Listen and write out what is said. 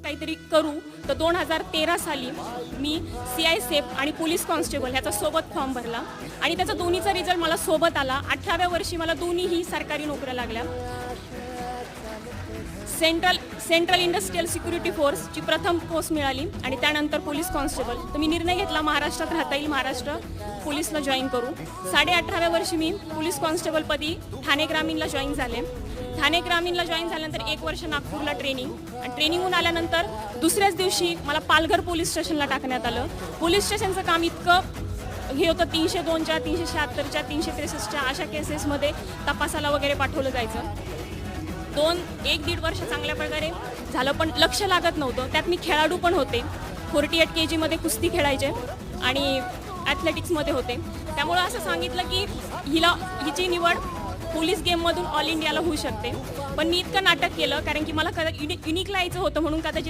काहीतरी करू तर 2013 साली मी CI आणि पोलीस कॉन्स्टेबल ह्याचा सोबत फॉर्म भरला आणि त्याचा दोन्हीचा रिझल्ट मला सोबत आला. 18व्या वर्षी मला दोन्हीही सरकारी नोकऱ्या लागल्या. सेंट्रल इंडस्ट्रियल सिक्युरिटी फोर्सची प्रथम पोस्ट मिळाली आणि त्यानंतर पोलीस कॉन्स्टेबल. तर मी निर्णय घेतला महाराष्ट्रात राहता येईल, महाराष्ट्र पोलीसला जॉईन करू. 18.5व्या वर्षी मी पोलीस कॉन्स्टेबलपदी ठाणे ग्रामीणला जॉईन झाले. ठाणे ग्रामीणला जॉईन झाल्यानंतर 1 वर्ष नागपूरला ट्रेनिंग आणि ट्रेनिंगहून आल्यानंतर दुसऱ्याच दिवशी मला पालघर पोलीस स्टेशनला टाकण्यात आलं. पोलीस स्टेशनचं काम इतकं हे होतं, 302च्या 376च्या 363च्या अशा केसेसमध्ये तपासाला वगैरे पाठवलं जायचं. 1-1.5 वर्ष चांगल्या प्रकारे झालं, पण लक्ष लागत नव्हतं. त्यात मी खेळाडू पण होते. 48 kgमध्ये कुस्ती खेळायचे आणि ॲथलेटिक्समध्ये होते. त्यामुळं असं सांगितलं की हिची निवड पोलीस गेममधून ऑल इंडियाला होऊ शकते. पण मी इतकं नाटक केलं कारण की मला युनिकला यायचं होतं म्हणून कदाचित